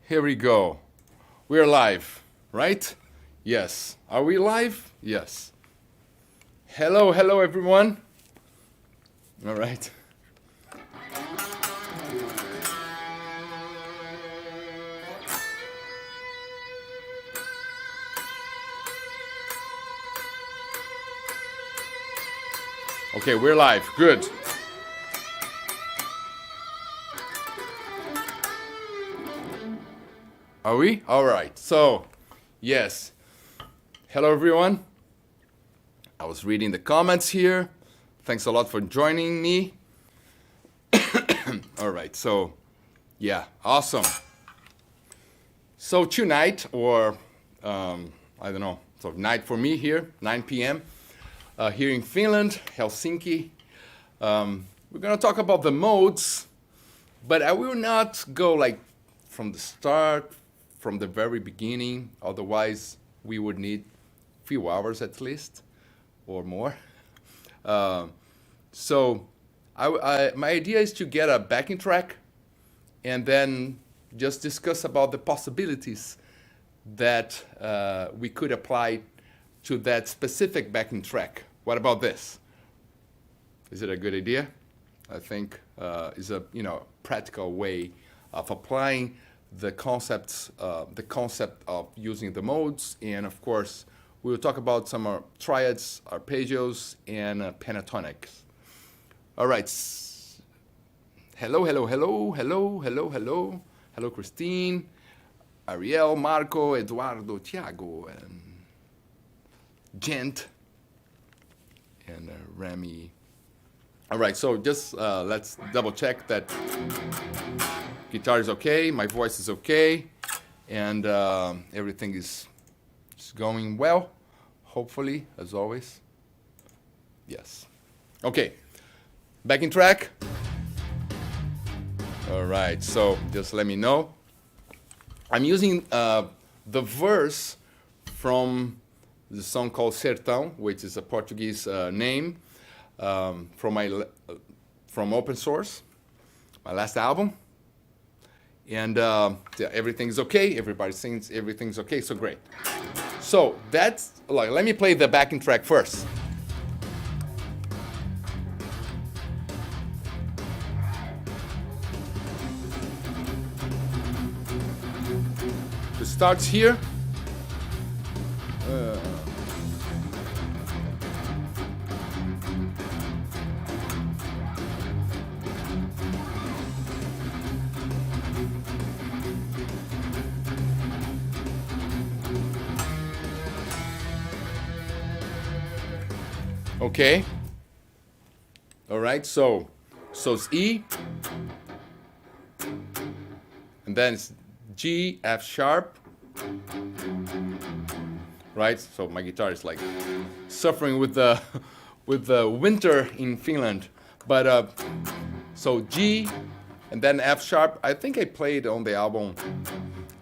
Here we go. We're live, right? Yes. Are we live? Yes. Hello, hello, everyone. All right. Okay, we're live. Good. Are we? All right. So, yes. Hello, everyone. I was reading the comments here. Thanks a lot for joining me. All right. So, yeah, awesome. So tonight, or I don't know, so night for me here, 9 p.m. Here in Finland, Helsinki. We're gonna talk about the modes, but I will not go like from the start, from the very beginning. Otherwise, we would need a few hours at least, or more. So my idea is to get a backing track and then just discuss about the possibilities that we could apply to that specific backing track. What about this? Is it a good idea? I think is a practical way of applying the concept of using the modes, and of course we will talk about some triads, arpeggios, and pentatonics. All right. Hello, hello, hello, hello, hello, hello, hello, Christine, Ariel, Marco, Eduardo, Thiago, and Gent, and Remy. All right, so just let's double check that guitar is okay, my voice is okay, and everything is going well, hopefully, as always. Yes. Okay, backing track. All right, so just let me know. I'm using the verse from the song called Sertão, which is a Portuguese name from open source, my last album. And yeah, everything's okay. Everybody sings everything's okay, so great. So that's like, let me play the backing track first. It starts here. Okay. All right. So it's E, and then it's G, F sharp. Right. So my guitar is like suffering with the winter in Finland, but so G, and then F sharp. I think I played on the album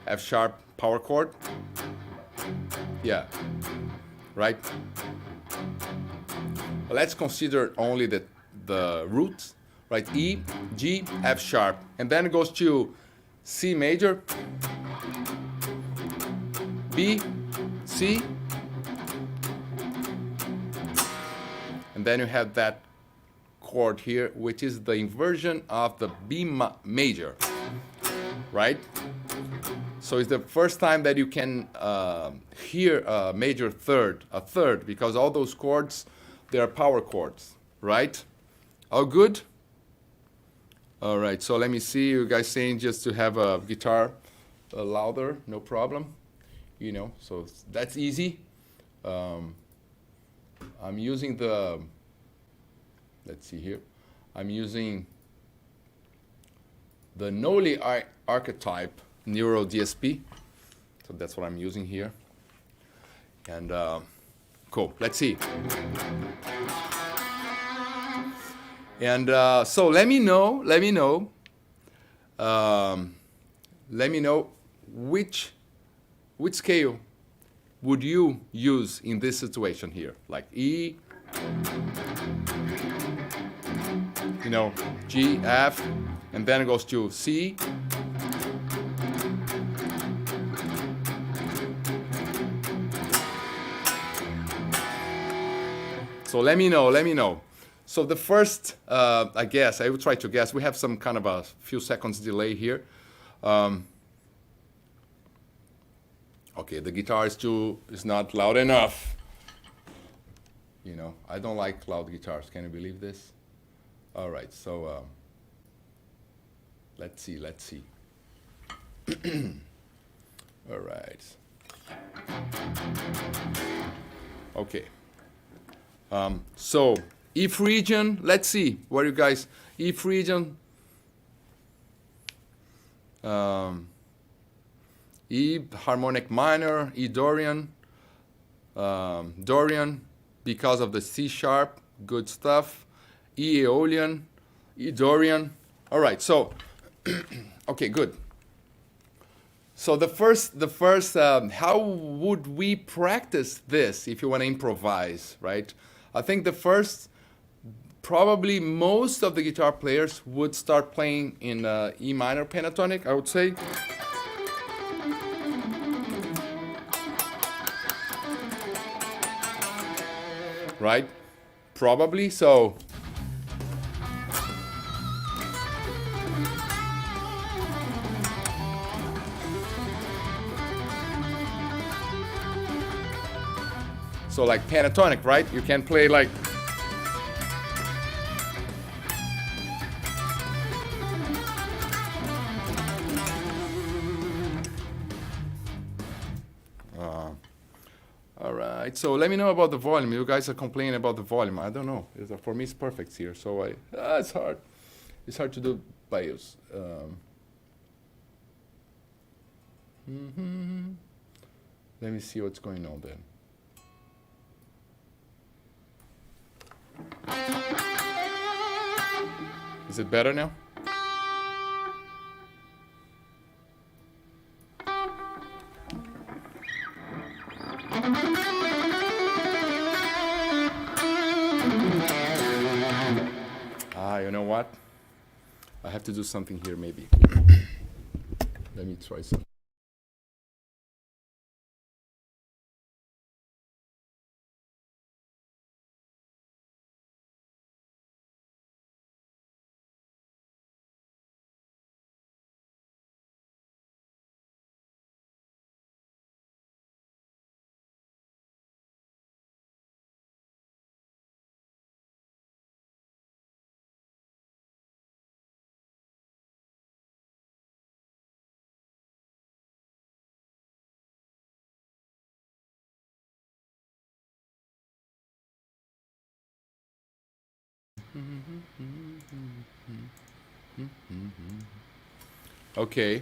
F sharp power chord. Yeah. Right. Let's consider only the roots, right? E, G, F sharp, and then it goes to C major, B, C, and then you have that chord here, which is the inversion of the B major, right? So it's the first time that you can hear a major third, because all those chords, they are power chords, right? All good? All right, so let me see you guys saying just to have a guitar louder, no problem. So that's easy. I'm using let's see here. I'm using the Noli archetype Neuro DSP. So that's what I'm using here. And cool, let's see. And so let me know which scale would you use in this situation here? Like E, G, F, and then it goes to C, So let me know, let me know. So the first, I guess, I will try to guess. We have some kind of a few seconds delay here. Okay, the guitar is not loud enough. You know, I don't like loud guitars. Can you believe this? All right, so let's see. All right. Okay. So If region, let's see what you guys, If region, E harmonic minor, E Dorian, Dorian, because of the C sharp, good stuff, E Aeolian, E Dorian. All right, so, okay, good. So the first, how would we practice this if you want to improvise, right? I think the first, probably most of the guitar players would start playing in E minor pentatonic, I would say. Right? Probably, so. So like pentatonic, right? You can play like. All right, so let me know about the volume. You guys are complaining about the volume. I don't know. For me, it's perfect here. So it's hard. It's hard to do by use. Let me see what's going on then. Is it better now? You know what? I have to do something here maybe. Let me try something. Okay.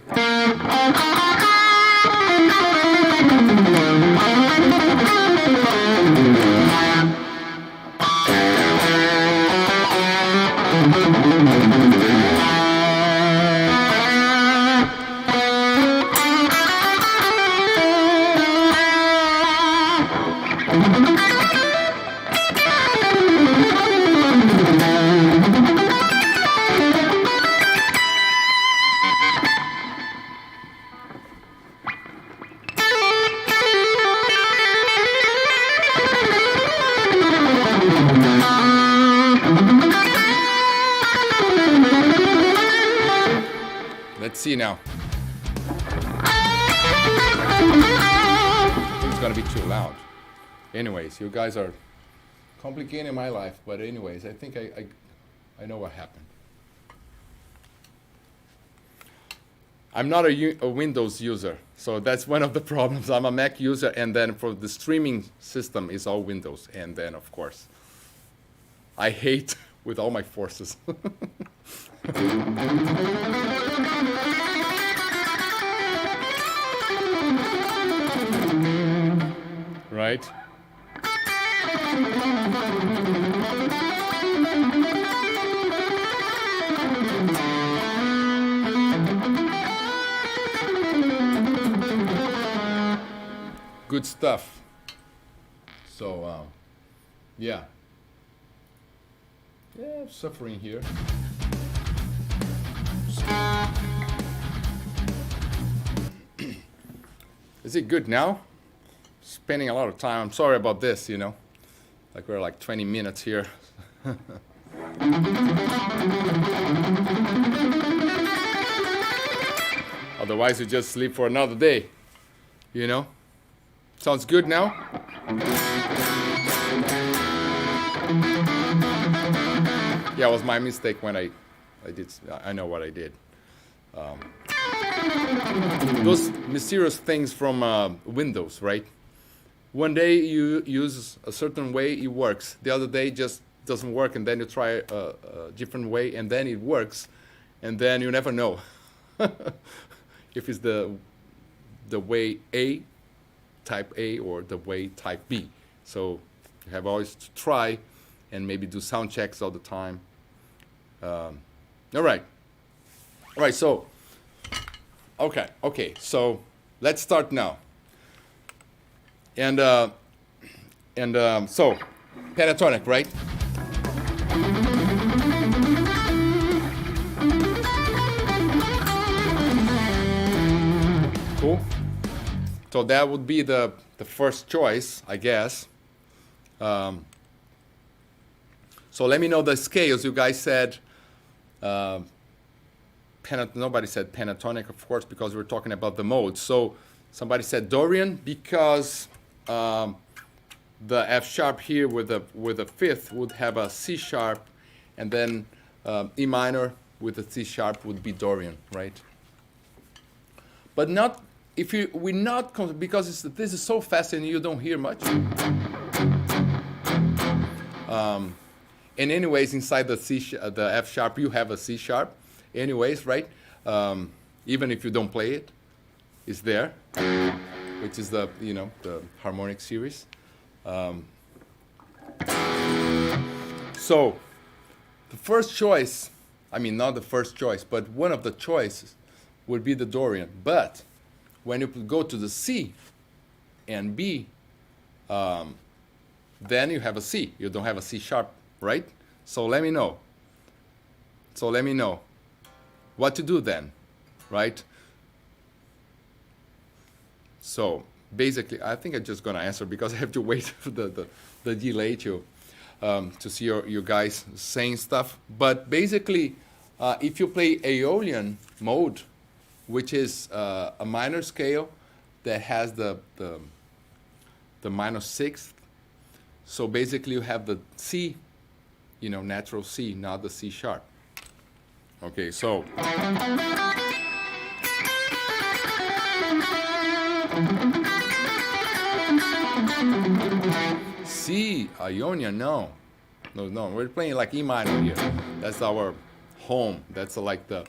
Let's see now. It's gonna be too loud. Anyways, you guys are complicating my life, but anyways, I think I know what happened. I'm not a Windows user, so that's one of the problems. I'm a Mac user, and then for the streaming system is all Windows, and then of course, I hate with all my forces. Right? Good stuff. So, yeah. Yeah, suffering here. Is it good now? Spending a lot of time. I'm sorry about this, you know. Like we're like 20 minutes here. Otherwise, we just sleep for another day. You know? Sounds good now? Yeah, it was my mistake when I did. I know what I did. Those mysterious things from Windows, right? One day you use a certain way, it works. The other day just doesn't work, and then you try a different way, and then it works, and then you never know if it's the way A, type A, or the way type B. So you have always to try and maybe do sound checks all the time. All right. So, okay. So let's start now. And so pentatonic, right? Cool. So that would be the first choice, I guess. So let me know the scales. You guys said nobody said pentatonic, of course, because we're talking about the modes. So somebody said Dorian because the F sharp here with a fifth would have a C sharp, and then E minor with a C sharp would be Dorian, right? But not if we're not because this is so fast and you don't hear much. And anyways, inside the F sharp, you have a C sharp. Anyways, right? Even if you don't play it, it's there, which is the harmonic series. So the first choice, not the first choice, but one of the choices would be the Dorian. But when you go to the C and B, then you have a C. You don't have a C sharp, right? So let me know what to do then, right? So basically, I think I'm just gonna answer because I have to wait for the delay to see you guys saying stuff. But basically, if you play Aeolian mode, which is a minor scale that has the minor sixth, so basically you have the C, natural C, not the C sharp. Okay, so C, Ionian, no, we're playing like E minor here. That's our home. That's like the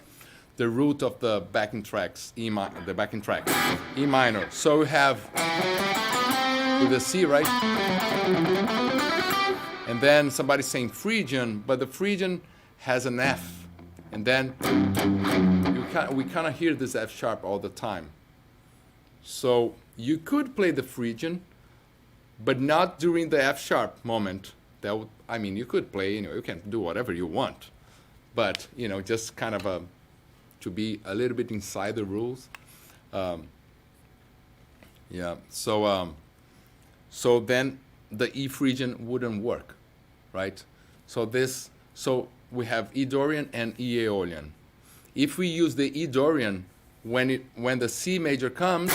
root of the backing tracks, the backing track, E minor. So we have with the C, right? And then somebody's saying Phrygian, but the Phrygian has an F. And then we kind of hear this F sharp all the time. So you could play the Phrygian, but not during the F sharp moment. You could play, you can do whatever you want. But, just kind of to be a little bit inside the rules. So then the E Phrygian wouldn't work, right? So we have E Dorian and E Aeolian. If we use the E Dorian, when the C major comes,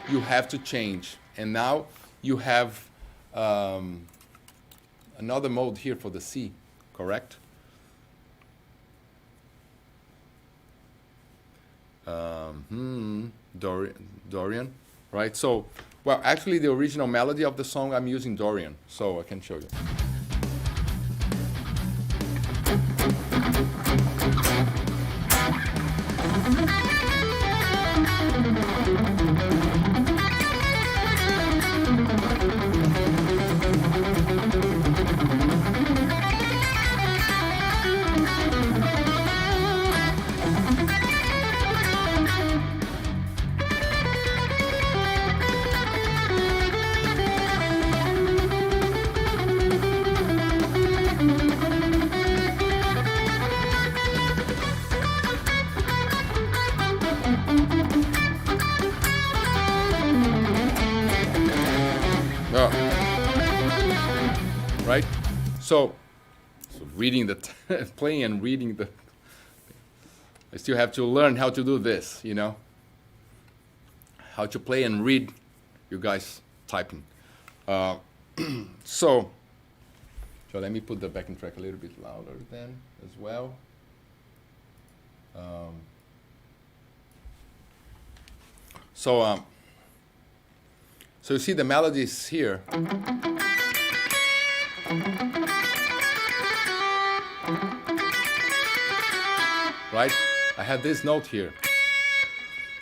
you have to change. And now you have another mode here for the C, correct? Dorian, right? So, well, actually the original melody of the song, I'm using Dorian, so I can show you. right? So reading the playing and reading the. I still have to learn how to do this, you know, how to play and read you guys typing. So let me put the backing track a little bit louder then as well. So you see the melodies here. Right? I have this note here.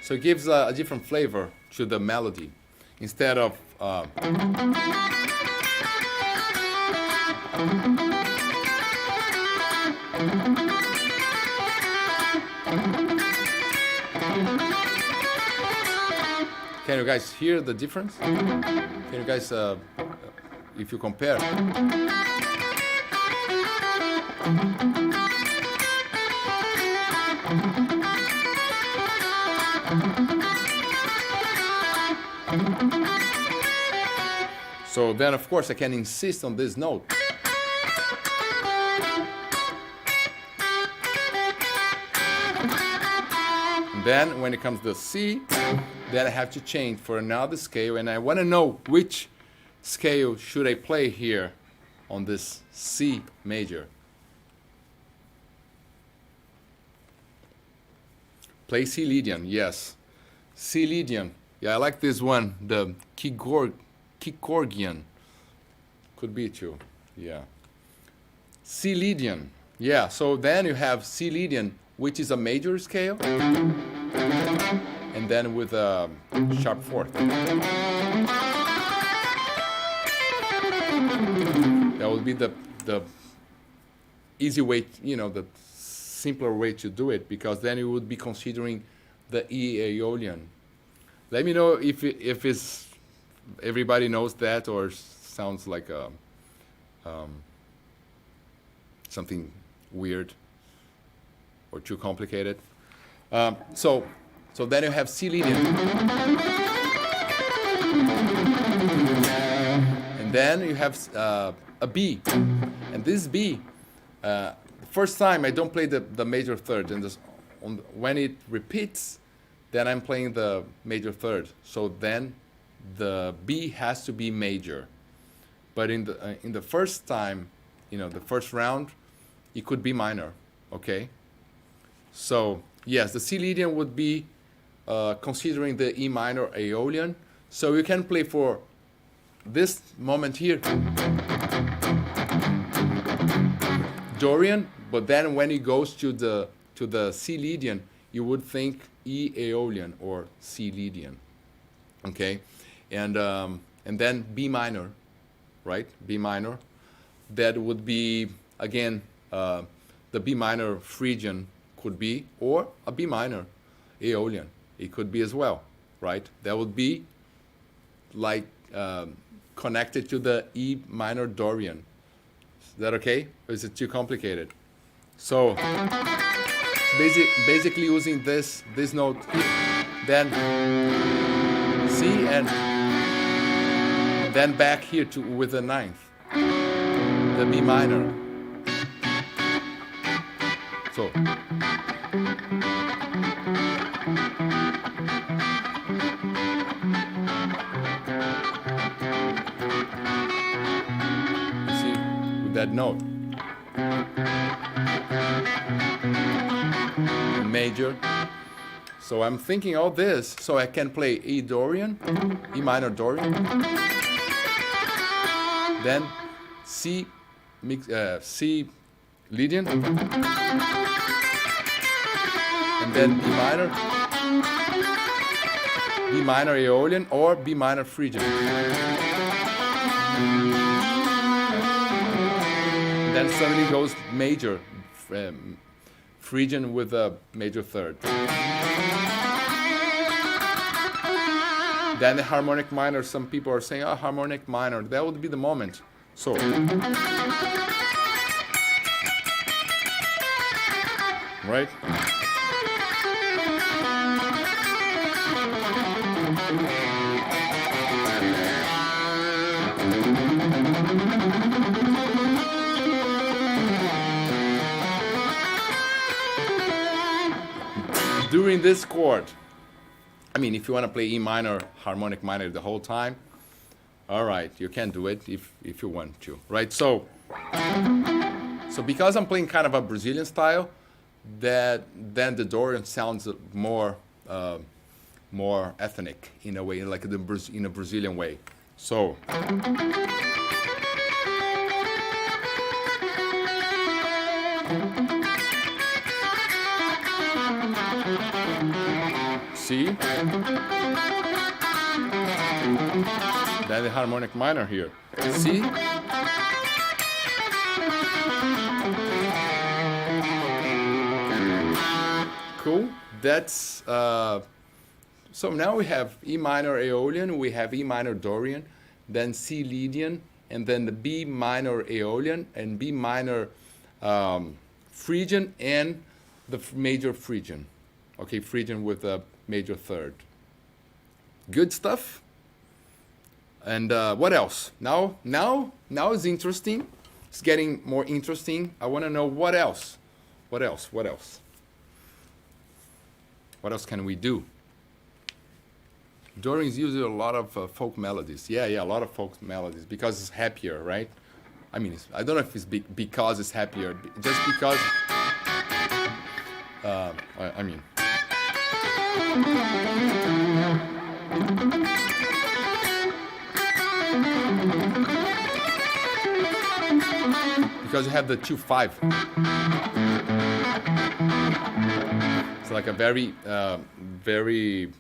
So it gives a different flavor to the melody. Instead of can you guys hear the difference? Can you guys, if you compare? So then, of course, I can insist on this note. And then, when it comes to C, then I have to change for another scale, and I want to know which scale should I play here on this C major. Play C Lydian, yes. C Lydian, yeah, I like this one, the Kikorgian. Could be too, yeah. C Lydian, yeah, so then you have C Lydian, which is a major scale, and then with a sharp fourth. That would be the easy way, you know, the simpler way to do it, because then you would be considering the E Aeolian. Let me know if it's everybody knows that or sounds like something weird or too complicated. So then you have C Lydian. And then you have a B. And this B, the first time I don't play the major third. And when it repeats, then I'm playing the major third. So then the B has to be major. But in the first time, you know, the first round, it could be minor, okay? So yes, the C Lydian would be considering the E minor Aeolian. So you can play for this moment here, Dorian, but then when it goes to the C Lydian, you would think E Aeolian or C Lydian, okay? And then B minor, right? B minor. That would be, again, the B minor Phrygian could be, or a B minor Aeolian. It could be as well, right? That would be like connected to the E minor Dorian. Is that okay? Or is it too complicated? So basically using this note, then C, and then back here to with the ninth, the B minor. So you see, with that note, major. So I'm thinking all this, so I can play E Dorian, E minor Dorian, then C Lydian, and then B minor Aeolian, or B minor Phrygian. Then suddenly goes major Phrygian with a major third. Then the harmonic minor, some people are saying, oh, harmonic minor, that would be the moment. So right? during this chord. I mean, if you want to play E minor, harmonic minor the whole time, all right, you can do it if you want to, right? So because I'm playing kind of a Brazilian style, then the Dorian sounds more more ethnic in a way, like in a Brazilian way. So see? Then the harmonic minor here. See? Cool. That's so now we have E minor Aeolian, we have E minor Dorian, then C Lydian, and then the B minor Aeolian and B minor Phrygian and the major Phrygian. Okay, Phrygian with a major third. Good stuff. And what else? Now it's interesting. It's getting more interesting. I want to know what else. What else? What else? What else can we do? Dorian's usually a lot of folk melodies. Yeah, a lot of folk melodies because it's happier, right? I mean, I don't know if it's because it's happier, just because. I mean. Because you have the 2/5. It's like a very, very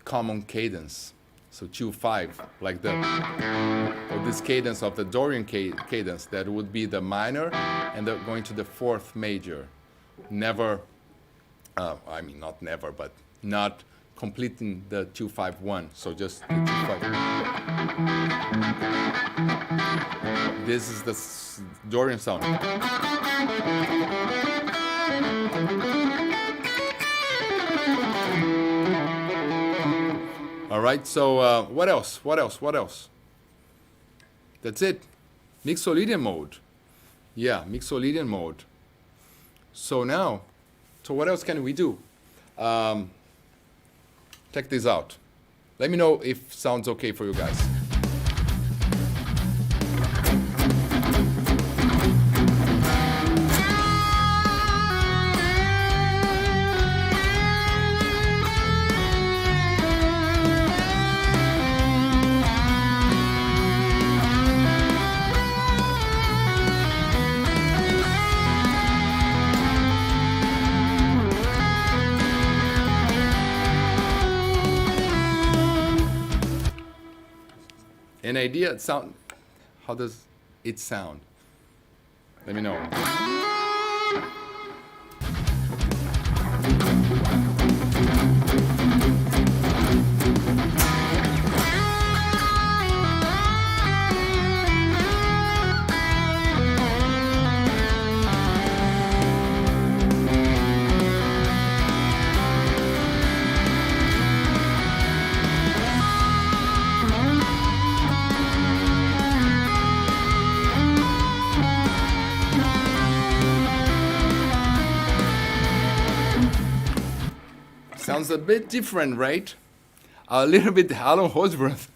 common cadence. So 2/5, like this cadence of the Dorian cadence, that would be the minor, and going to the 4th major. Never, I mean not never, but not completing the 2/5-1. So just the 2/5. This is the Dorian sound. All right, so what else? What else? What else? That's it. Mixolydian mode. Yeah, Mixolydian mode. So now, what else can we do? Check this out. Let me know if sounds okay for you guys. An idea sound? How does it sound? Let me know. Sounds a bit different, right? A little bit Alan Holdsworth.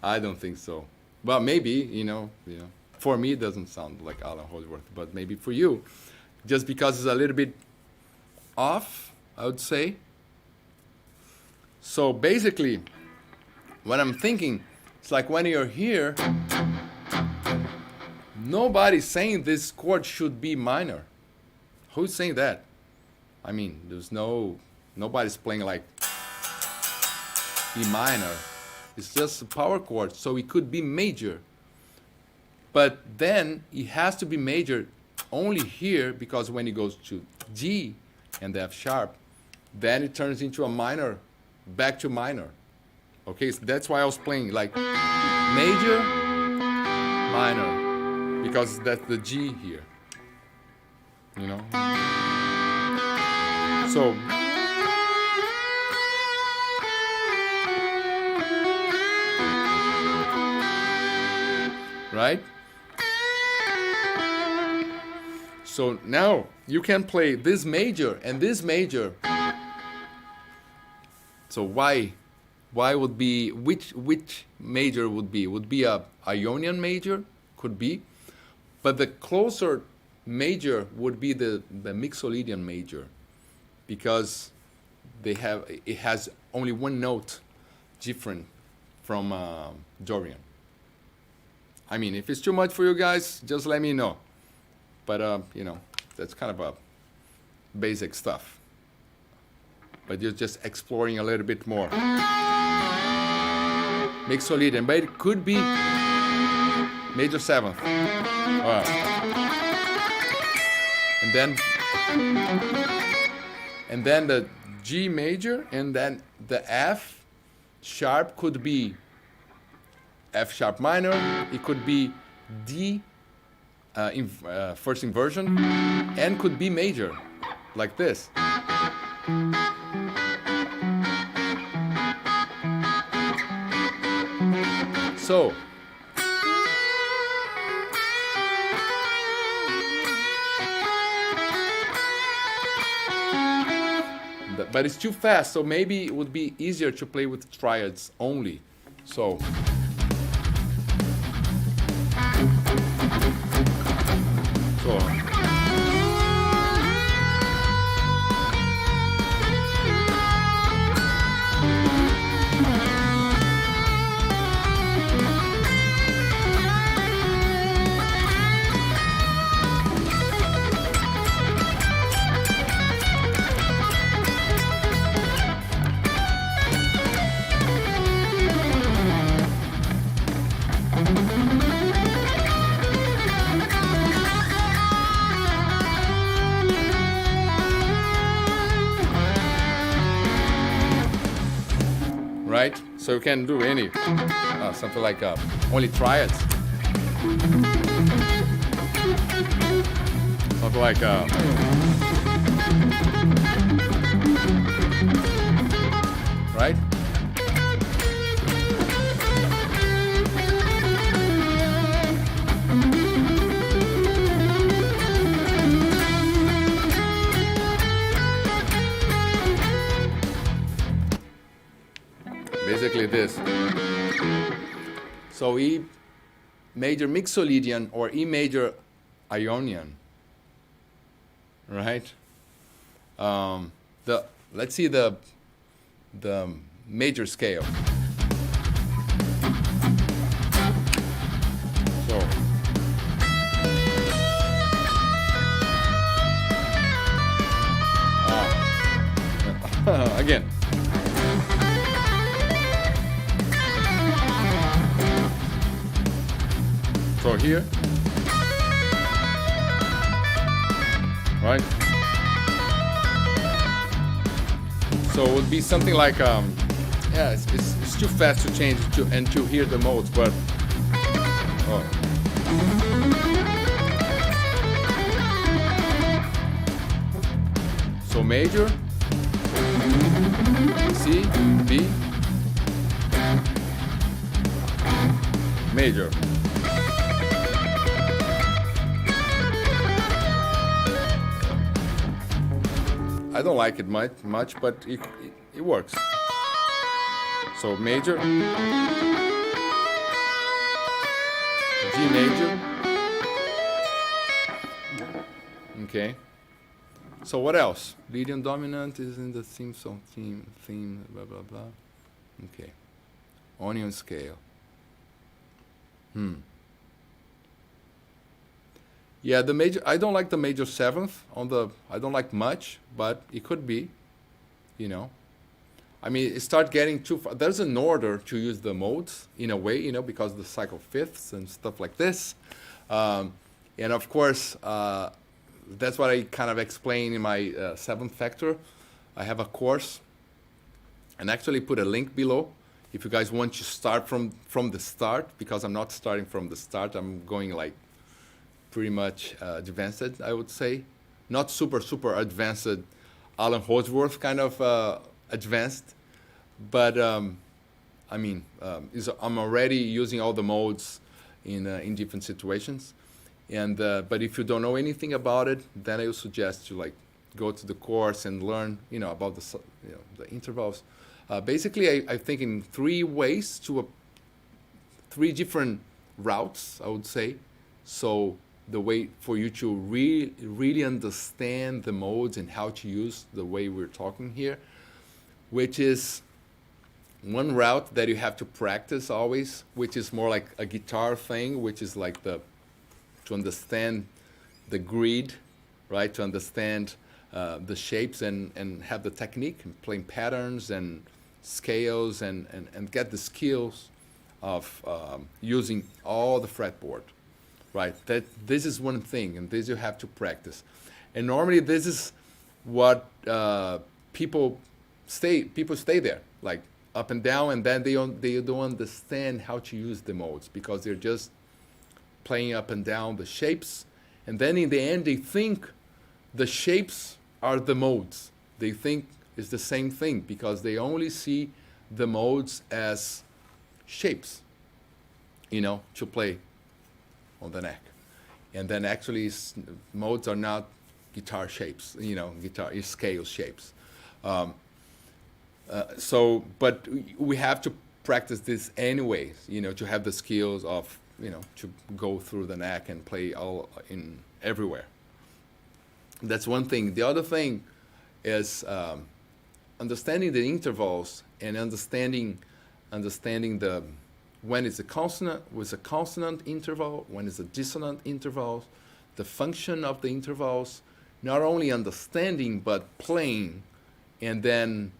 I don't think so. Well, maybe, you know. For me, it doesn't sound like Alan Holdsworth, but maybe for you, just because it's a little bit off, I would say. So basically, what I'm thinking, it's like when you're here, nobody's saying this chord should be minor. Who's saying that? I mean, nobody's playing like E minor. It's just a power chord, so it could be major. But then it has to be major only here, because when it goes to G and the F sharp, then it turns into a minor, back to minor. Okay, so that's why I was playing like major, minor, because that's the G here. You know? So, right? So now you can play this major and this major So why would be, which major would be? Would be a Ionian major, could be, but the closer major would be the Mixolydian major, because it has only one note different from Dorian. I mean, if it's too much for you guys, just let me know. But you know, that's kind of a basic stuff. But you're just exploring a little bit more. Mixolydian, but it could be major seventh. All right. And then the G major, and then the F sharp could be F sharp minor. It could be D first inversion, and could be major, like this. So but it's too fast, so maybe it would be easier to play with triads only. So right? So you can do any, something like only triads. Something like, right? Basically this. So E major Mixolydian or E major Ionian, right? Let's see the major scale. So again. So here, right? So it would be something like, yeah, it's too fast to change and to hear the modes, but so major, C, B, major. I don't like it much, but it works. So major, G major. Okay. So what else? Lydian dominant is in the theme song, theme, blah blah blah. Okay. Onion scale. Yeah, the major, I don't like the major seventh I don't like much, but it could be, you know. I mean, it starts getting too far. There's an order to use the modes in a way, you know, because of the cycle fifths and stuff like this. And of course, that's what I kind of explain in my seventh factor. I have a course, and actually put a link below if you guys want to start from the start, because I'm not starting from the start. I'm going like pretty much advanced, I would say. Not super advanced, Alan Holdsworth kind of advanced, but I mean, I'm already using all the modes in different situations. And but if you don't know anything about it, then I would suggest you like go to the course and learn, you know, about the intervals. Basically, I think in three ways three different routes, I would say. So the way for you to really understand the modes and how to use the way we're talking here, which is one route that you have to practice always, which is more like a guitar thing, which is like to understand the grid, right? To understand the shapes and have the technique and playing patterns and scales and get the skills of using all the fretboard, right? That this is one thing, and this you have to practice. And normally this is what people stay there, like up and down, and then they don't understand how to use the modes because they're just playing up and down the shapes, and then in the end they think the shapes are the modes. They think it's the same thing because they only see the modes as shapes, to play on the neck. And then actually modes are not guitar shapes, guitar is scale shapes. But we have to practice this anyways, to have the skills of, to go through the neck and play all in everywhere. That's one thing. The other thing is understanding the intervals and understanding the when it's a consonant with a consonant interval, when it's a dissonant interval, the function of the intervals, not only understanding but playing, and then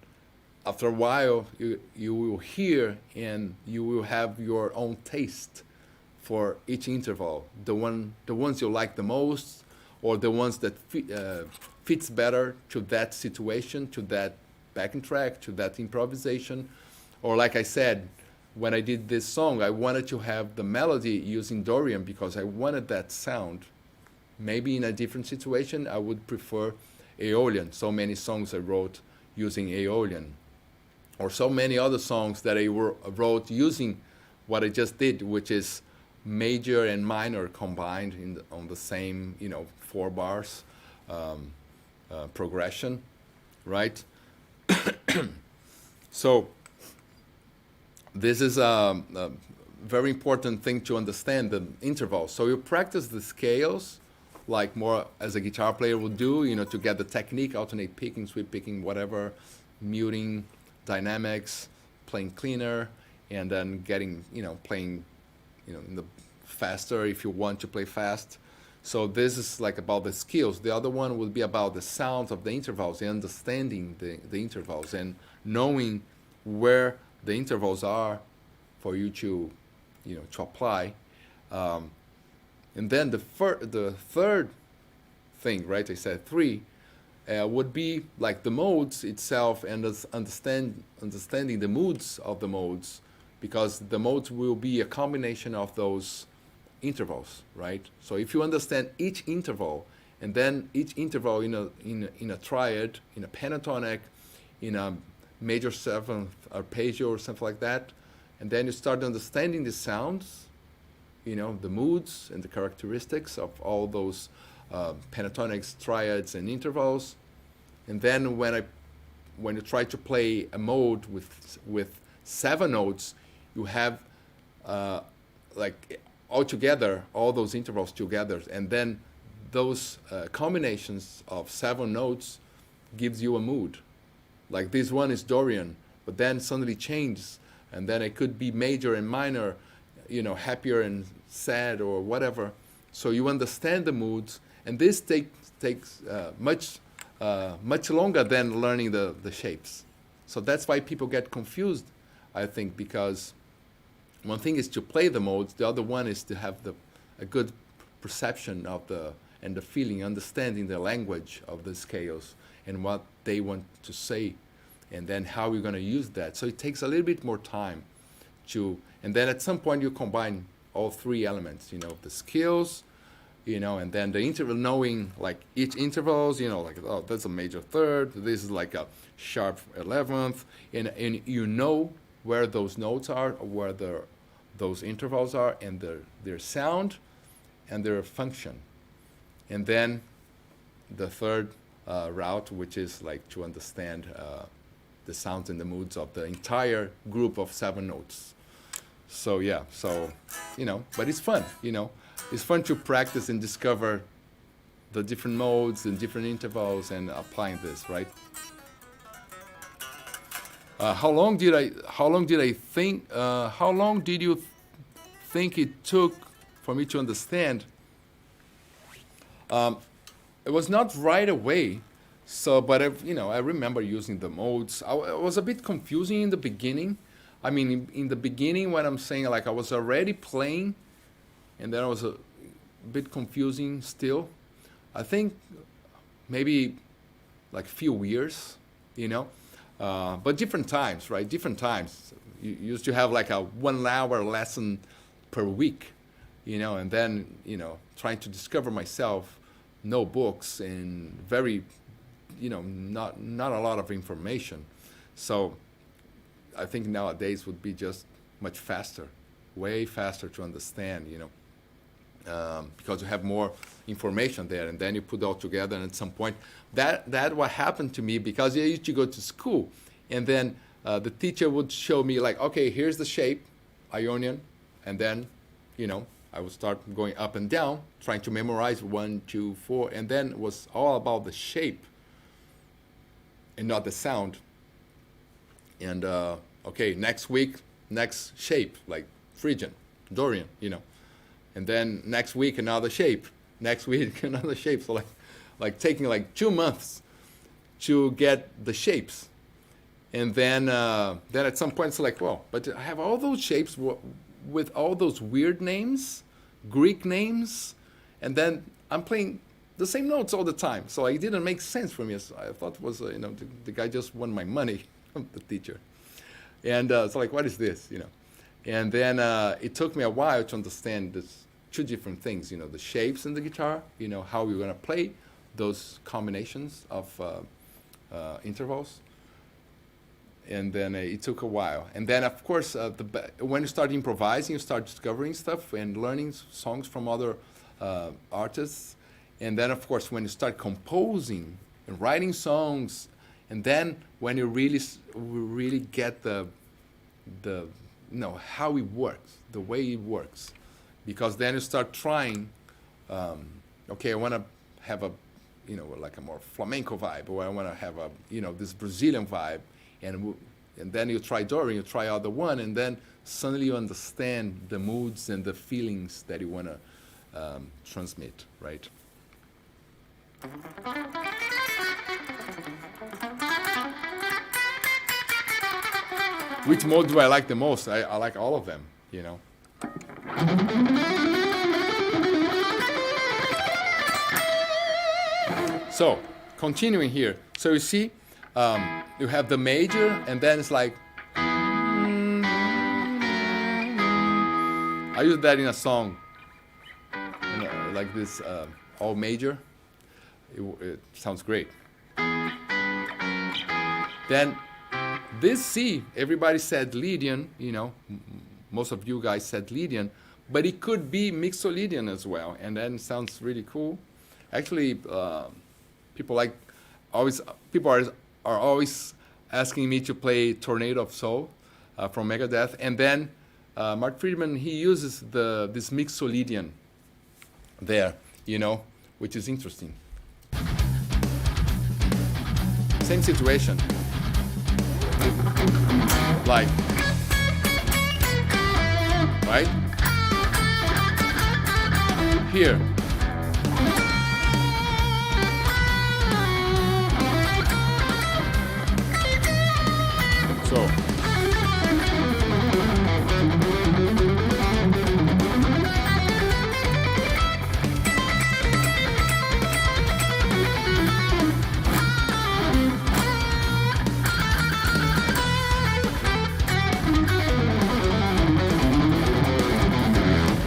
after a while you will hear and you will have your own taste for each interval, the ones you like the most, or the ones that fits better to that situation, to that backing track, to that improvisation. Or like I said, when I did this song, I wanted to have the melody using Dorian because I wanted that sound. Maybe in a different situation, I would prefer Aeolian. So many songs I wrote using Aeolian. Or so many other songs that I wrote using what I just did, which is major and minor combined on the same, 4 bars progression, right? So this is a very important thing to understand, the intervals. So you practice the scales like more as a guitar player would do, to get the technique, alternate picking, sweep picking, whatever, muting, dynamics, playing cleaner, and then getting, playing, in the faster if you want to play fast. So this is like about the skills. The other one would be about the sounds of the intervals, and understanding the intervals and knowing where the intervals are for you to, to apply. And then the third thing, right? I said 3, would be like the modes itself and understanding the moods of the modes, because the modes will be a combination of those intervals, right? So if you understand each interval, and then each interval in a triad, in a pentatonic, in a major 7th arpeggio or something like that, and then you start understanding the sounds, the moods and the characteristics of all those pentatonics, triads, and intervals. And then when you try to play a mode with 7 notes, you have like all together, all those intervals together, and then those combinations of 7 notes gives you a mood. Like this one is Dorian, but then suddenly changes, and then it could be major and minor, happier and sad or whatever. So you understand the moods, and this takes much longer than learning the shapes. So that's why people get confused, I think, because one thing is to play the modes, the other one is to have a good perception of and the feeling, understanding the language of the scales and what they want to say, and then how you're going to use that. So it takes a little bit more time and then at some point you combine all 3 elements, the skills, and then the interval, knowing like each intervals, like, oh, that's a major 3rd, this is like a sharp 11th, and where those notes are, where those intervals are, and their sound and their function. And then the 3rd route, which is like to understand the sounds and the moods of the entire group of 7 notes. So yeah, so, but it's fun, It's fun to practice and discover the different modes and different intervals and applying this, right? How long did you think it took for me to understand? It was not right away. So, but I remember using the modes. It was a bit confusing in the beginning. I mean, in the beginning, when I'm saying like I was already playing, and then it was a bit confusing still. I think maybe like few years, but different times, right? Different times. You used to have like a 1 hour lesson per week, and then, trying to discover myself, no books and very, not a lot of information. So I think nowadays would be just much faster, way faster to understand, because you have more information there, and then you put it all together, and at some point, that what happened to me, because I used to go to school, and then the teacher would show me like, okay, here's the shape, Ionian, and then, I would start going up and down, trying to memorize 1, 2, 4, and then it was all about the shape and not the sound. And okay, next week, next shape, like Phrygian, Dorian, and then next week another shape, next week another shape. So like taking like 2 months to get the shapes, and then at some point it's like, well, but I have all those shapes with all those weird names, Greek names, and then I'm playing the same notes all the time. So it didn't make sense for me. So I thought it was, the guy just won my money, the teacher. And so like, what is this, And then it took me a while to understand this 2 different things, the shapes in the guitar, how we're going to play those combinations of intervals. And then it took a while. And then, of course, when you start improvising, you start discovering stuff and learning songs from other artists. And then, of course, when you start composing and writing songs, and then when you really get the how it works, the way it works, because then you start trying. Okay, I want to have a, like a more flamenco vibe, or I want to have a, this Brazilian vibe, and then you try Dorian, you try other one, and then suddenly you understand the moods and the feelings that you want to transmit, right? Which mode do I like the most? I like all of them, So, continuing here. So you see, you have the major, and then it's like, I use that in a song, like this, all major. It sounds great. Then this C, everybody said Lydian, most of you guys said Lydian, but it could be Mixolydian as well, and then it sounds really cool. Actually, people are always asking me to play Tornado of Soul from Megadeth, and then Mark Friedman, he uses this Mixolydian there, which is interesting. Same situation. Like, right? Here. So.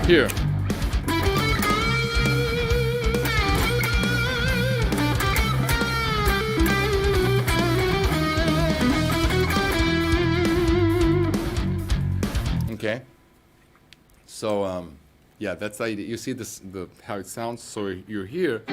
Here. Okay. So yeah, that's the idea. You see this, how it sounds. So you're here.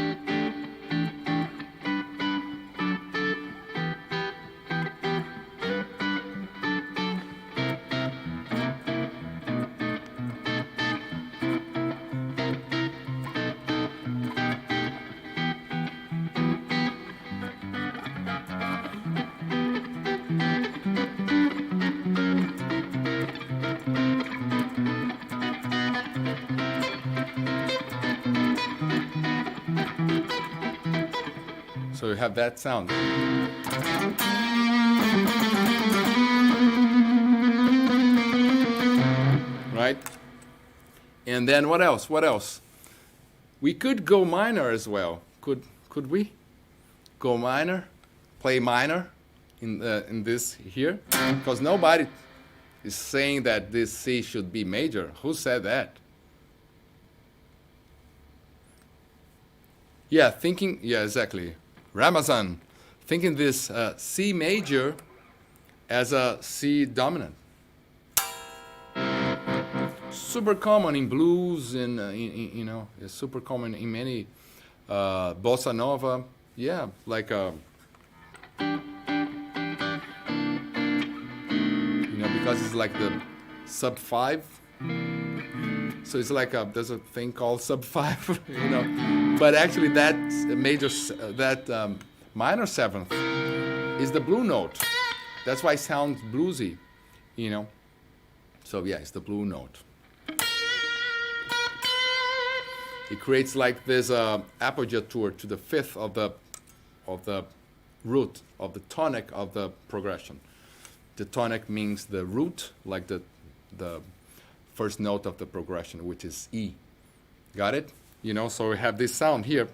So you have that sound. Right? And then what else? What else? We could go minor as well. Could we? Go minor, play minor in this here? Because nobody is saying that this C should be major. Who said that? Yeah, exactly. Ramazan, thinking this C major as a C dominant. Super common in blues and you know, it's super common in many bossa nova. Yeah, like you know, because it's like the sub 5. So it's like there's a thing called sub 5, you know. But actually, that major, minor seventh is the blue note. That's why it sounds bluesy, you know. So yeah, it's the blue note. It creates like this appoggiatura to the fifth of the root of the tonic of the progression. The tonic means the root, like the first note of the progression, which is E. Got it? You know, so we have this sound here.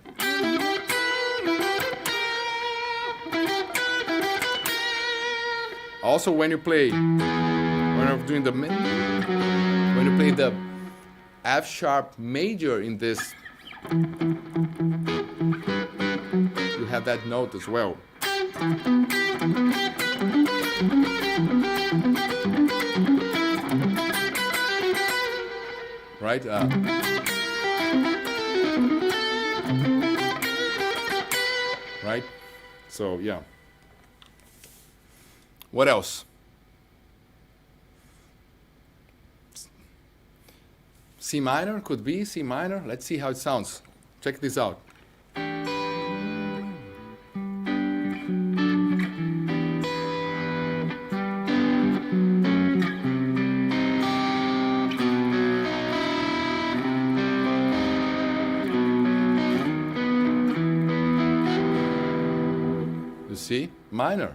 Also, when you play the F sharp major in this, you have that note as well. Right? Right? So, yeah. What else? C minor, could be C minor. Let's see how it sounds. Check this out. You see? Minor.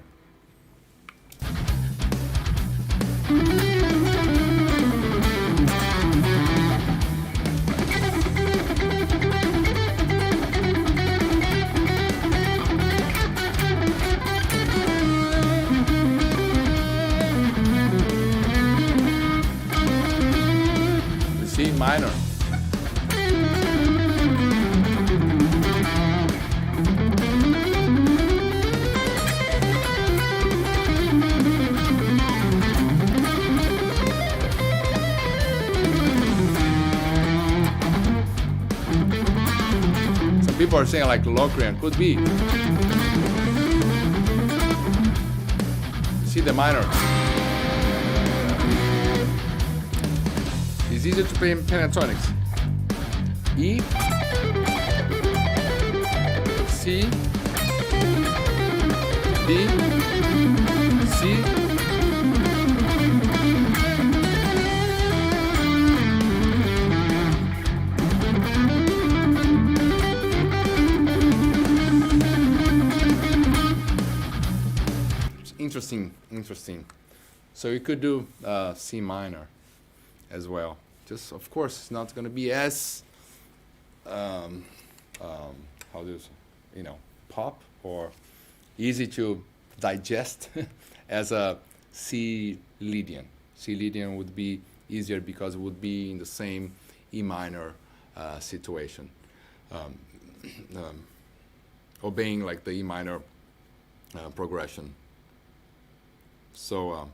C minor. Some people are saying like Loureiro, could be. See the minor. It's easier to play in pentatonics. E, C, D, C, it's interesting. So you could do C minor as well. Just, of course, it's not going to be as how do you say, you know, pop or easy to digest as a C Lydian. C Lydian would be easier because it would be in the same E minor situation, obeying like the E minor progression. So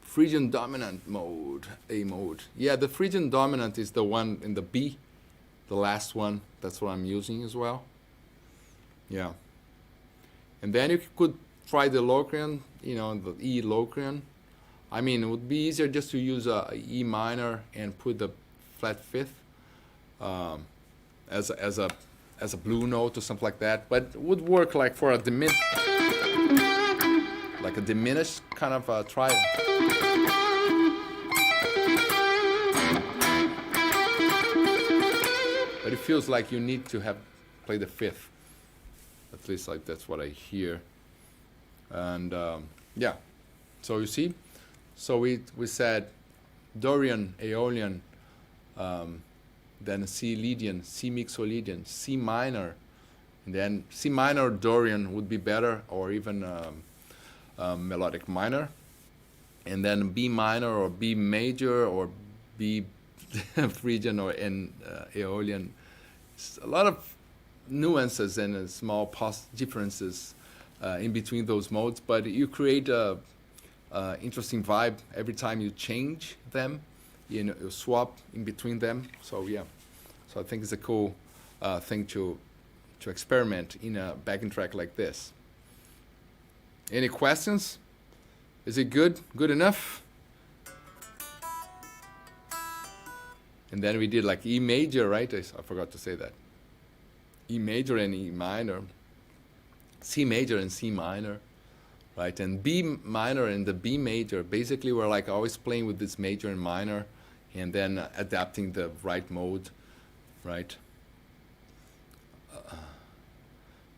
Phrygian dominant mode, A mode. Yeah, the Phrygian dominant is the one in the B, the last one. That's what I'm using as well. Yeah. And then you could try the Loureiro, you know, the E Loureiro. I mean, it would be easier just to use a E minor and put the flat fifth as a blue note or something like that. But it would work like for a diminished kind of try. But if feels like you need to have play the fifth. At least like that's what I hear. And yeah, so you see, so we said Dorian, Aeolian, then C Lydian, C Mixolydian, C minor, and then C minor Dorian would be better, or even melodic minor, and then B minor or B major or B Phrygian or Aeolian. It's a lot of nuances and small differences in between those modes, but you create a interesting vibe every time you change them. You swap in between them. So yeah, so I think it's a cool thing to experiment in a backing track like this. Any questions? Is it good? Good enough? And then we did like E major, right? I forgot to say that. E major and E minor, C major and C minor, right? And B minor and the B major, basically we're like always playing with this major and minor, and then adapting the right mode, right?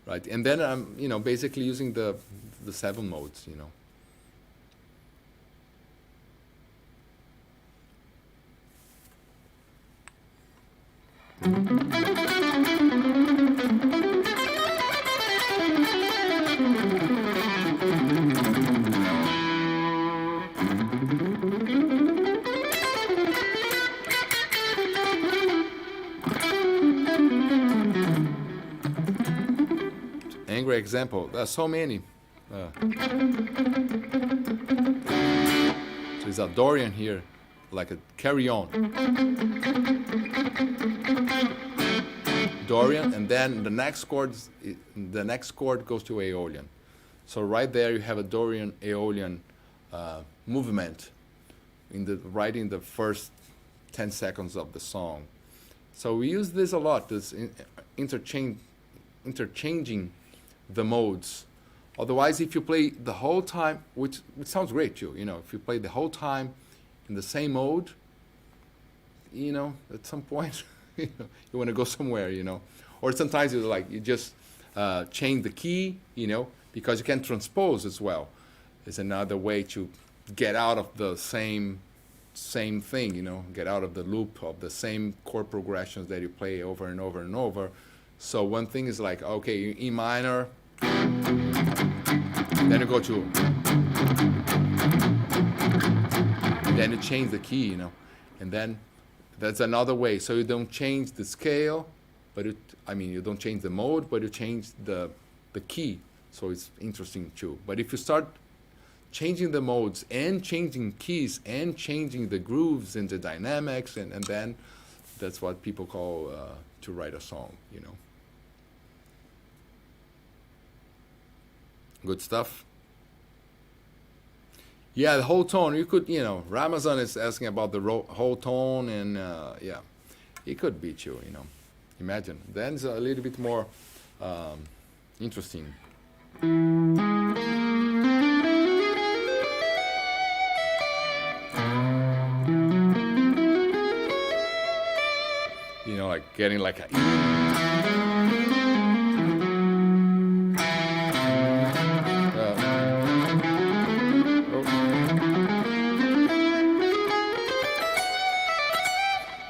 Right, and then I'm, basically using the 7 modes, Angry example. There's so many. So it's a Dorian here, like a carry on. Dorian, and then the next chord goes to Aeolian. So right there you have a Dorian Aeolian movement right in the first 10 seconds of the song. So we use this a lot, this interchanging the modes. Otherwise, if you play the whole time, which sounds great too, if you play the whole time in the same mode, at some point, you want to go somewhere, or sometimes you just change the key, because you can transpose as well. It's another way to get out of the same thing, get out of the loop of the same chord progressions that you play over and over and over. So one thing is like, okay, E minor, then you go to, then you change the key, and then that's another way. So you don't change the scale, but you don't change the mode, but you change the key. So it's interesting too. But if you start changing the modes and changing keys and changing the grooves and the dynamics, and then that's what people call to write a song, Good stuff. Yeah, the whole tone. You could, Ramazan is asking about the whole tone, and yeah, it could beat you, Imagine. Then it's a little bit more interesting. Like getting like a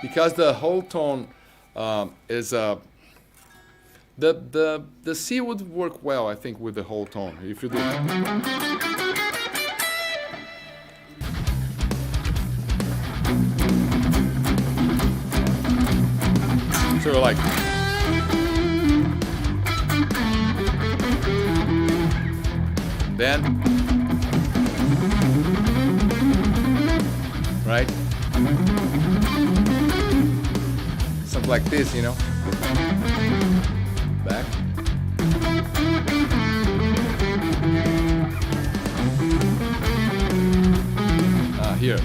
because the whole tone is the C would work well, I think, with the whole tone if you do. So you're like, then, right? Something like this, Back. Here.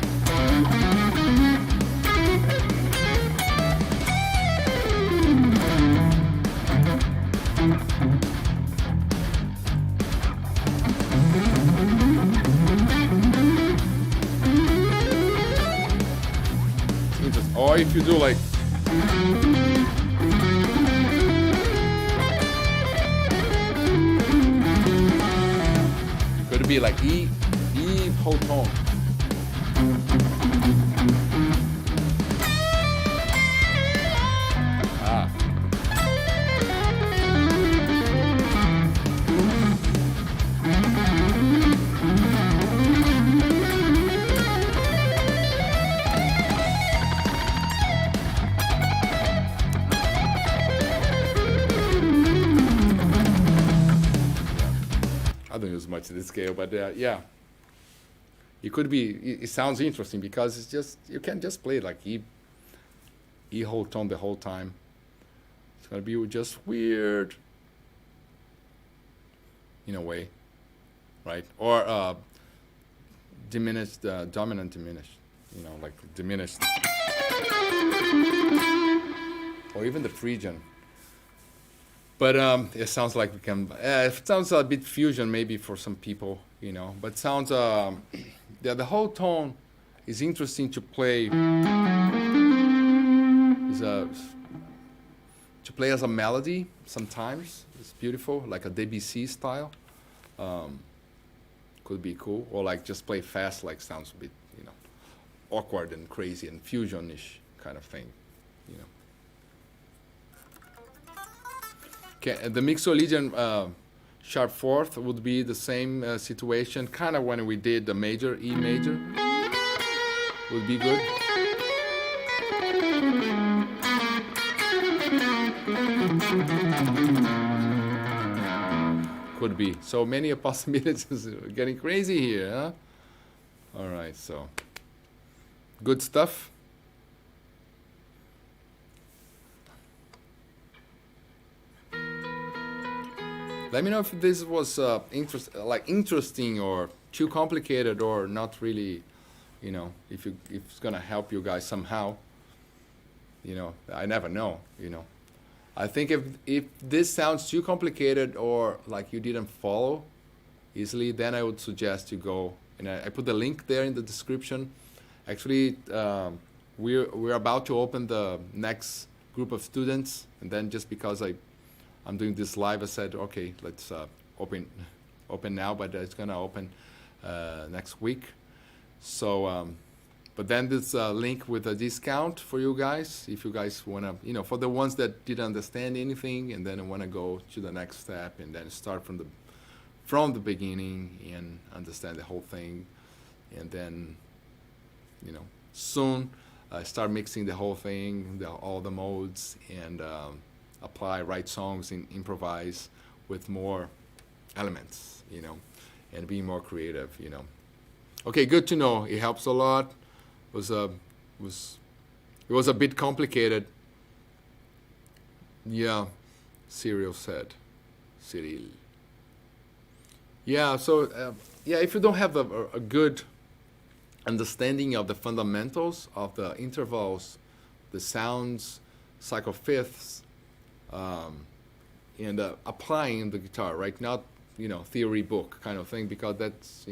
Or if you do like Could be like E whole tone. Ah. I don't use much of this scale, but yeah. It could be, it sounds interesting because it's just, you can't just play like E whole tone the whole time. It's gonna be just weird in a way, right? Or diminished, dominant diminished, like diminished. Or even the Phrygian. But it sounds like we can, it sounds a bit fusion maybe for some people, but sounds, yeah, the whole tone is interesting to play, to play as a melody sometimes. It's beautiful, like a Debussy style. Could be cool, or like just play fast, like sounds a bit, awkward and crazy and fusion-ish kind of thing, Okay, the Mixolydian sharp fourth would be the same situation, kind of when we did the major, E major, would be good. Could be. So many possibilities. Getting crazy here, huh? All right, so good stuff. Let me know if this was interesting or too complicated or not really, if it's gonna help you guys somehow. I never know. I think if this sounds too complicated or like you didn't follow easily, then I would suggest you go, and I put the link there in the description. Actually, we're about to open the next group of students, and then just because I'm doing this live, I said, okay, let's open now, but it's gonna open next week. So, but then this link with a discount for you guys, if you guys wanna, for the ones that didn't understand anything and then wanna go to the next step and then start from the beginning and understand the whole thing, and then, soon start mixing the whole thing, all the modes, and write songs and improvise with more elements, and be more creative, Okay, good to know. It helps a lot. It was a bit complicated. Yeah, Cyril said. Cyril. Yeah, so if you don't have a good understanding of the fundamentals of the intervals, the sounds, cycle fifths, and applying the guitar, right? Not, theory book kind of thing, because that's,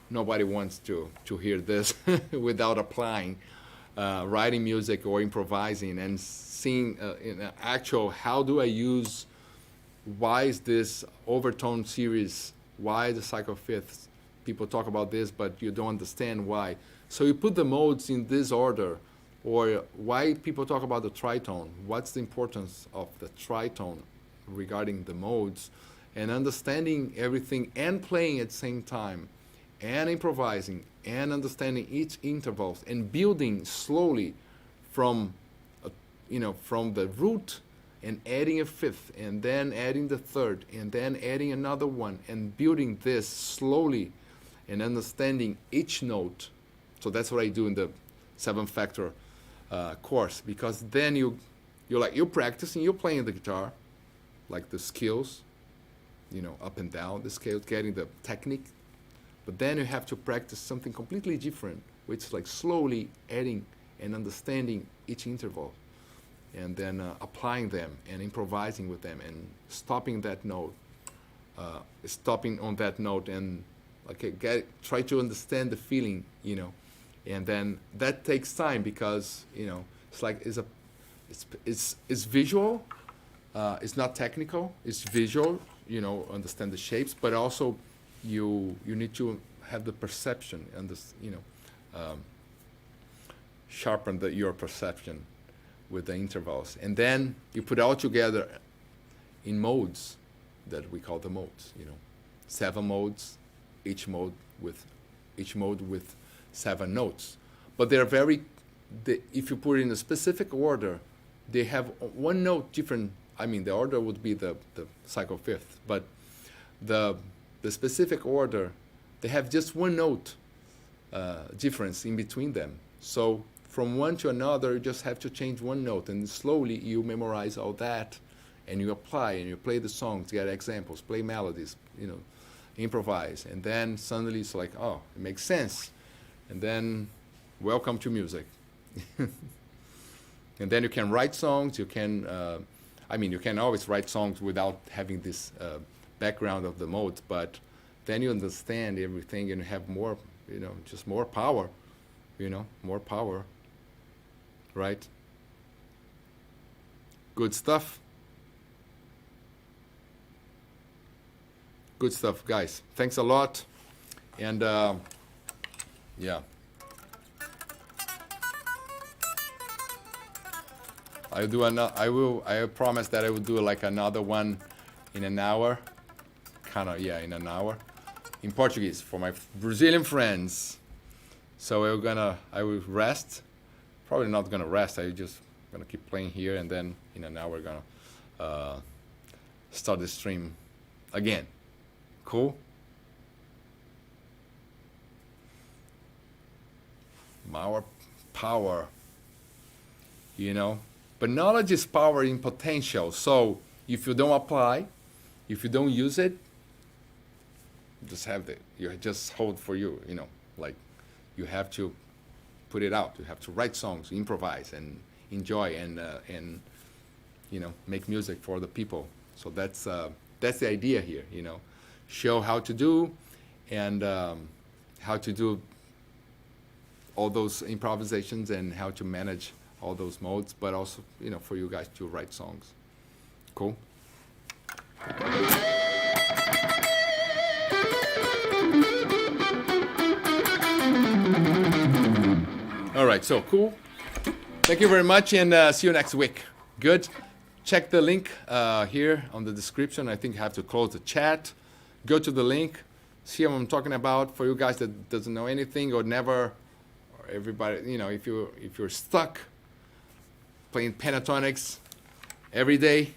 nobody wants to hear this without applying, writing music or improvising and seeing in actual, how do I use, why is this overtone series, why the cycle fifths? People talk about this, but you don't understand why. So you put the modes in this order. Or why people talk about the tritone, what's the importance of the tritone regarding the modes, and understanding everything and playing at the same time, and improvising, and understanding each interval, and building slowly from, from the root, and adding a fifth, and then adding the third, and then adding another one, and building this slowly, and understanding each note. So that's what I do in the 7-factor course, because then you're practicing, you're playing the guitar, like the skills, up and down the scale, getting the technique, but then you have to practice something completely different, which is like slowly adding and understanding each interval, and then applying them and improvising with them and stopping that note, stopping on that note, and try to understand the feeling, and then that takes time, because it's like it's visual, it's not technical, it's visual, understand the shapes, but also you need to have the perception and this, sharpen your perception with the intervals, and then you put it all together in modes that we call the modes. 7 modes, each mode with 7 notes. But they're if you put it in a specific order, they have one note different. I mean, the order would be the cycle fifth, but the specific order, they have just one note difference in between them. So from one to another, you just have to change one note, and slowly you memorize all that, and you apply, and you play the songs, get examples, play melodies, improvise, and then suddenly it's like, oh, it makes sense, and then welcome to music. And then you can write songs. You can, you can always write songs without having this background of the modes, but then you understand everything and have more, just more power, more power, right? Good stuff. Good stuff, guys. Thanks a lot. And yeah. I promise that I will do like another one in an hour. In an hour. In Portuguese for my Brazilian friends. So I will rest. Probably not gonna rest. I just gonna keep playing here, and then in an hour we're gonna start the stream again. Cool? More power, But knowledge is power in potential. So if you don't apply, if you don't use it, you just hold for you, like you have to put it out. You have to write songs, improvise, and enjoy, and make music for the people. So that's the idea here, Show how to do, and how to do all those improvisations, and how to manage all those modes, but also, for you guys to write songs. Cool? All right, so cool. Thank you very much, and see you next week. Good. Check the link here on the description. I think I have to close the chat. Go to the link, see what I'm talking about. For you guys that doesn't know anything or never, or everybody, if you're stuck playing pentatonics every day,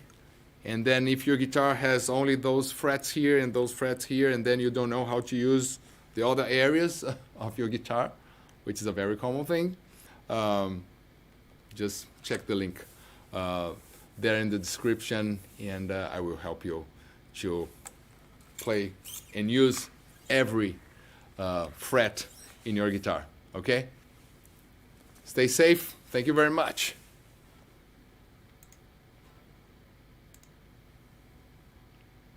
and then if your guitar has only those frets here and those frets here, and then you don't know how to use the other areas of your guitar, which is a very common thing, just check the link there in the description, and I will help you to play and use every fret in your guitar. Okay? Stay safe. Thank you very much.